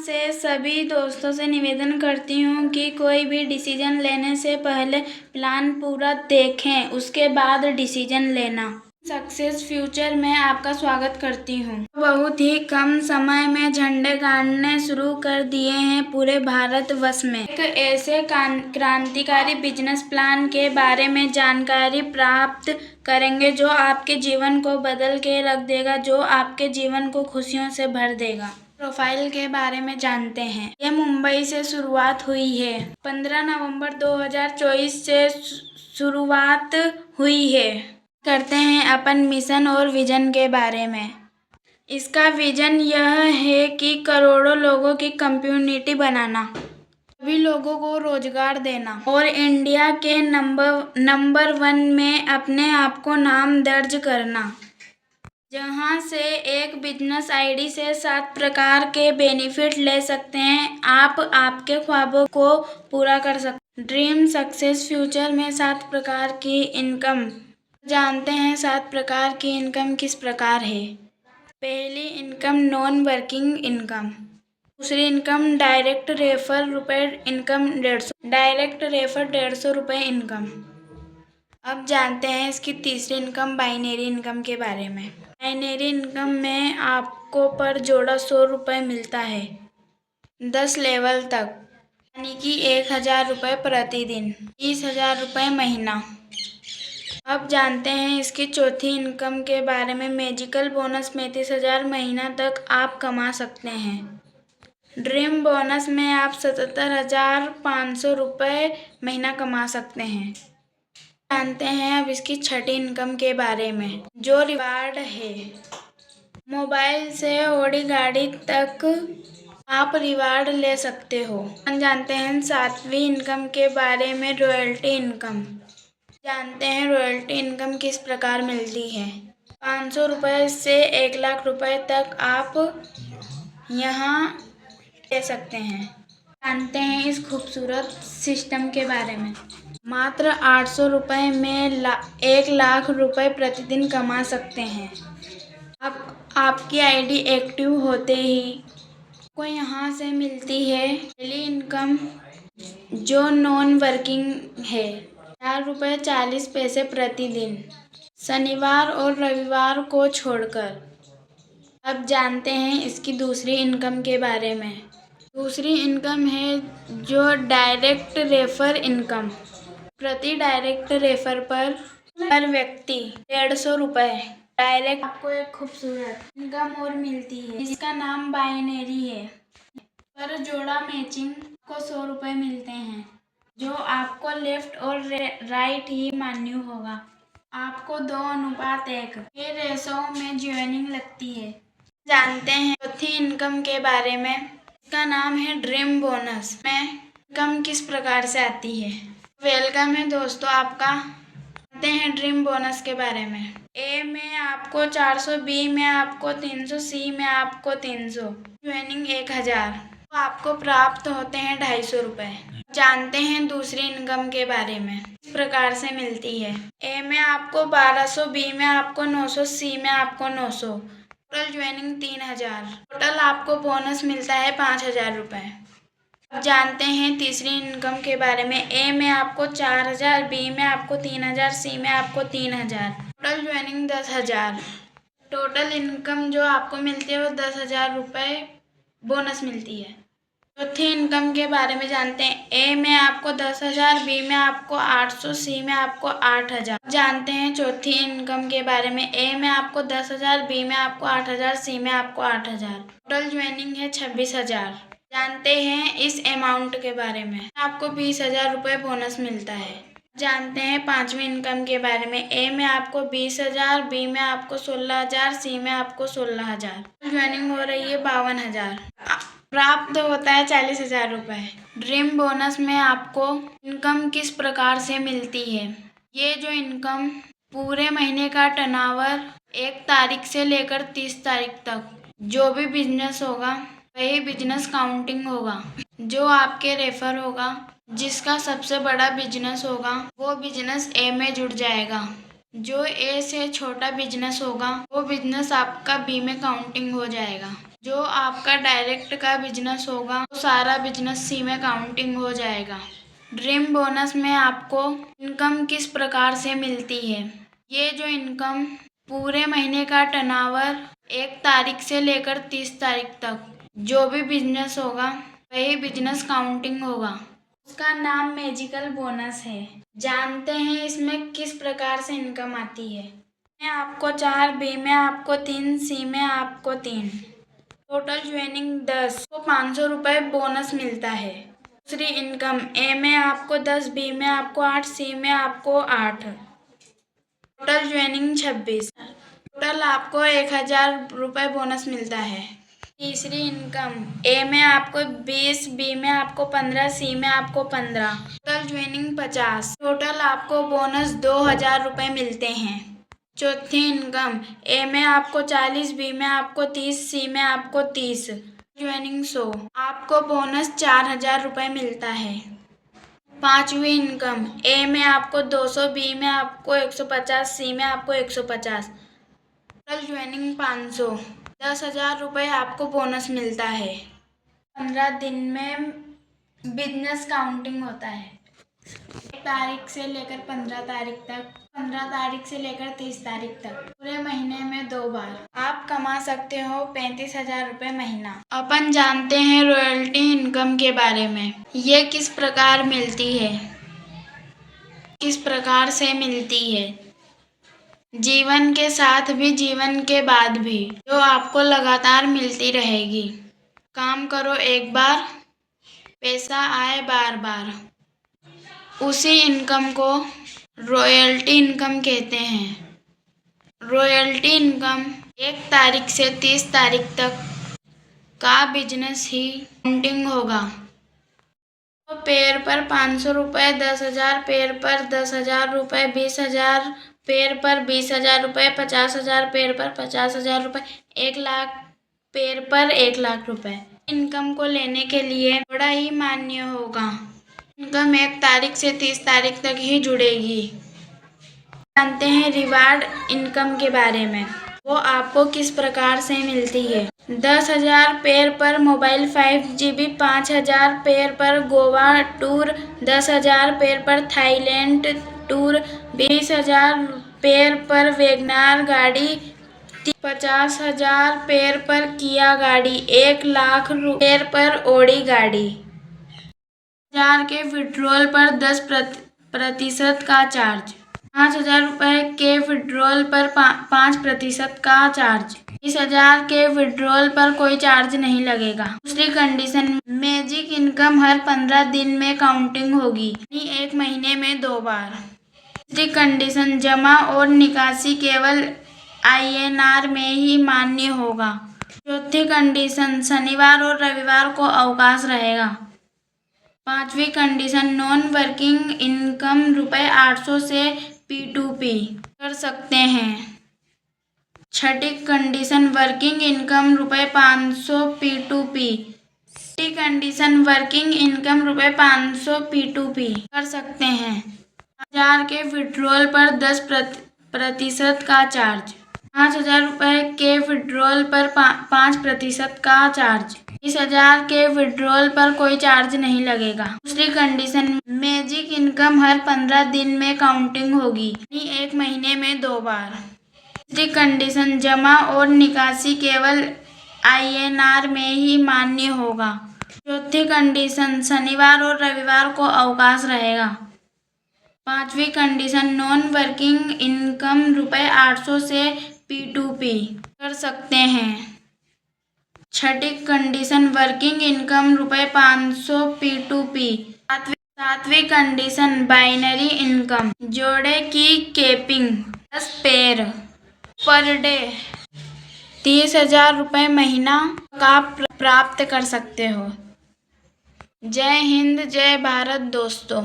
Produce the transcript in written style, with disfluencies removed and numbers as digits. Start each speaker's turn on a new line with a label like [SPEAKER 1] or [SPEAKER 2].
[SPEAKER 1] से सभी दोस्तों से निवेदन करती हूँ कि कोई भी डिसीजन लेने से पहले प्लान पूरा देखें, उसके बाद डिसीजन लेना। सक्सेस फ्यूचर में आपका स्वागत करती हूँ। बहुत ही कम समय में झंडे गाड़ने शुरू कर दिए हैं पूरे भारतवर्ष में। एक ऐसे क्रांतिकारी बिजनेस प्लान के बारे में जानकारी प्राप्त करेंगे जो आपके जीवन को बदल के रख देगा, जो आपके जीवन को खुशियों से भर देगा। प्रोफाइल के बारे में जानते हैं। यह मुंबई से शुरुआत हुई है। 15 नवंबर 2024 से शुरुआत हुई है। करते हैं अपन मिशन और विजन के बारे में। इसका विजन यह है कि करोड़ों लोगों की कम्युनिटी बनाना, सभी लोगों को रोजगार देना और इंडिया के नंबर 1 में अपने आप को नाम दर्ज करना, जहां से एक बिजनेस आईडी से 7 प्रकार के बेनिफिट ले सकते हैं। आप आपके ख्वाबों को पूरा कर सकते हैं। ड्रीम सक्सेस फ्यूचर में 7 प्रकार की इनकम जानते हैं। 7 प्रकार की इनकम किस प्रकार है। पहली इनकम नॉन वर्किंग इनकम। दूसरी इनकम डायरेक्ट रेफर रुपए इनकम 150, डायरेक्ट रेफर 150 रुपए इनकम। अब जानते हैं इसकी तीसरी इनकम बाइनरी इनकम के बारे में। बाइनरी इनकम में आपको पर जोड़ा 100 रुपये मिलता है 10 लेवल तक, यानी कि 1000 रुपये प्रतिदिन, 20,000 रुपये महीना। अब जानते हैं इसकी चौथी इनकम के बारे में। मैजिकल बोनस 35,000 महीना तक आप कमा सकते हैं। ड्रीम बोनस में आप 77,500 रुपये महीना कमा सकते हैं। जानते हैं अब इसकी छठी इनकम के बारे में, जो रिवार्ड है। मोबाइल से ऑडी गाड़ी तक आप रिवार्ड ले सकते हो। जानते हैं 7वीं इनकम के बारे में, रॉयल्टी इनकम। जानते हैं रॉयल्टी इनकम किस प्रकार मिलती है। 500 रुपये से 1 लाख रुपए तक आप यहाँ ले सकते हैं। जानते हैं इस खूबसूरत सिस्टम के बारे में। मात्र 800 रुपये में 1 लाख रुपए प्रतिदिन कमा सकते हैं। आपकी आईडी एक्टिव होते ही को यहाँ से मिलती है पहली इनकम, जो नॉन वर्किंग है, 4 रुपये 40 पैसे प्रतिदिन, शनिवार और रविवार को छोड़कर। अब जानते हैं इसकी दूसरी इनकम के बारे में। दूसरी इनकम है जो डायरेक्ट रेफर इनकम। प्रति डायरेक्ट रेफर पर व्यक्ति 150 रुपये डायरेक्ट आपको एक खूबसूरत इनकम और मिलती है, जिसका नाम बाइनरी है। पर जोड़ा मैचिंग को 100 रुपये मिलते हैं, जो आपको लेफ्ट और राइट ही मान्य होगा। आपको 2:1 के रेशो में ज्वाइनिंग लगती है। जानते हैं चौथी इनकम के बारे में। इसका नाम है ड्रीम बोनस। में इनकम किस प्रकार से आती है। वेलकम है दोस्तों आपका। जानते हैं ड्रीम बोनस के बारे में। ए में आपको 400, बी में आपको 300, सी में आपको 300, ज्वाइनिंग 1000, तो आपको प्राप्त होते हैं 250 रुपये। जानते हैं दूसरी इनकम के बारे में। इस प्रकार से मिलती है। ए में आपको 1200, बी में आपको 900, सी में आपको 900, टोटल ज्वाइनिंग 3000। टोटल आपको बोनस मिलता है 5000 रुपये। अब जानते हैं तीसरी इनकम के बारे में। ए में आपको 4000, बी में आपको 3000, सी में आपको 3000, टोटल ज्वाइनिंग 10,000। टोटल इनकम जो आपको मिलती है वो 10,000 रुपये बोनस मिलती है। चौथी इनकम के बारे में जानते हैं। ए में आपको 10,000, बी में आपको 800, सी में आपको 8,000। जानते हैं चौथी इनकम के बारे में। ए में आपको 10,000, बी में आपको 8,000, सी में आपको 8,000, टोटल ज्वाइनिंग है 26,000। जानते हैं इस अमाउंट के बारे में। आपको 20,000 रुपये बोनस मिलता है। जानते हैं पांचवी इनकम के बारे में। ए में आपको 20,000, बी में आपको 16,000, सी में आपको 16,000, ज्वाइनिंग हो रही है 52,000। प्राप्त होता है 40,000 रुपये। ड्रीम बोनस में आपको इनकम किस प्रकार से मिलती है। ये जो इनकम पूरे महीने का टर्नओवर 1 तारीख से लेकर 30 तारीख तक जो भी बिजनेस होगा वही बिजनेस काउंटिंग होगा। जो आपके रेफर होगा, जिसका सबसे बड़ा बिजनेस होगा, वो बिजनेस ए में जुड़ जाएगा। जो ए से छोटा बिजनेस होगा वो बिजनेस आपका बी में काउंटिंग हो जाएगा। जो आपका डायरेक्ट का बिजनेस होगा वो सारा बिजनेस सी में काउंटिंग हो जाएगा। ड्रीम बोनस में आपको इनकम किस प्रकार से मिलती है? ये जो इनकम पूरे महीने का टर्नओवर 1 तारीख से लेकर 30 तारीख तक जो भी बिजनेस होगा वही बिजनेस काउंटिंग होगा। उसका नाम मैजिकल बोनस है। जानते हैं इसमें किस प्रकार से इनकम आती है? में आपको 4, बी में आपको 3, सी में आपको 3। टोटल ज्वाइनिंग 10 को 500 रुपये बोनस मिलता है। दूसरी इनकम ए में आपको 10, बी में आपको 8, सी में आपको 8। Total joining 26। टोटल आपको 1000 रुपये बोनस मिलता है। तीसरी इनकम ए में आपको 20, बी में आपको 15, सी में आपको 15। Total joining 50। टोटल आपको बोनस 2000 रुपये मिलते हैं। चौथी इनकम ए में आपको 40, बी में आपको 30, सी में आपको 30। ज्वाइनिंग 100। आपको बोनस 4000 रुपये मिलता है। पांचवी इनकम ए में आपको 200, बी में आपको 150, सी में आपको 150। Total joining 500। 10,000 रुपये आपको बोनस मिलता है। 15 दिन में बिजनेस काउंटिंग होता है। 1 तारीख से लेकर 15 तारीख तक, 15 तारीख से लेकर 30 तारीख तक, पूरे महीने में 2 बार आप कमा सकते हो 35,000 रुपये महीना। अपन जानते हैं रॉयल्टी इनकम के बारे में। ये किस प्रकार मिलती है, किस प्रकार से मिलती है? जीवन के साथ भी, जीवन के बाद भी, जो आपको लगातार मिलती रहेगी। काम करो एक बार, पैसा आए बार बार। उसी इनकम को रॉयल्टी इनकम कहते हैं। रॉयल्टी इनकम 1 तारीख से 30 तारीख तक का बिजनेस ही काउंटिंग होगा। तो पेड़ पर 500 रुपये, 10,000 पेड़ पर 10,000 रुपये, 20,000 पेड़ पर 20,000 रुपये, 50,000 पेड़ पर 50,000 रुपये, 1 लाख पेड़ पर 1 लाख रुपये। इनकम को लेने के लिए थोड़ा ही मान्य होगा। इनकम 1 तारीख से 30 तारीख तक ही जुड़ेगी। जानते हैं रिवार्ड इनकम के बारे में। वो आपको किस प्रकार से मिलती है? 10,000 पेड़ पर मोबाइल 5GB, 5,000 पेड़ पर गोवा टूर, 10,000 पेड़ पर थाईलैंड टूर, 20,000 पेड़ पर वैगनार गाड़ी, 50,000 पेड़ पर किया गाड़ी, 1 लाख पेड़ पर ऑडी गाड़ी। 1000 के विड्रॉल पर 10% का चार्ज। 5,000 रुपये के विड्रॉल पर 5% का चार्ज। 20,000 के विड्रॉल पर कोई चार्ज नहीं लगेगा। दूसरी कंडीशन, मैजिक इनकम हर 15 दिन में काउंटिंग होगी, यानी 1 महीने में 2 बार। तीसरी कंडीशन, जमा और निकासी केवल INR में ही मान्य होगा। चौथी कंडीशन, शनिवार और रविवार को अवकाश रहेगा। पांचवी कंडीशन, नॉन वर्किंग इनकम ₹800 से P2P कर सकते हैं। छठी कंडीशन, वर्किंग इनकम ₹500 P2P। छठी कंडीशन, वर्किंग इनकम ₹500 P2P कर सकते हैं। 1000 के विड्रॉल पर 10% का चार्ज। 5,000 रुपये के विड्रॉल पर 5% का चार्ज। 20,000 के विड्रॉल पर कोई चार्ज नहीं लगेगा। दूसरी कंडीशन, मैजिक इनकम हर 15 दिन में काउंटिंग होगी, यानी 1 महीने में 2 बार। तीसरी कंडीशन, जमा और निकासी केवल INR में ही मान्य होगा। चौथी कंडीशन, शनिवार और रविवार को अवकाश रहेगा। पांचवी कंडीशन, नॉन वर्किंग इनकम ₹800 से P2P कर सकते हैं। छठी कंडीशन, वर्किंग इनकम ₹500 P2P। सातवीं कंडीशन, बाइनरी इनकम, जोड़े की कैपिंग 10 पेड़ पर डे 30,000 रुपये महीना का प्राप्त कर सकते हो। जय हिंद, जय भारत दोस्तों।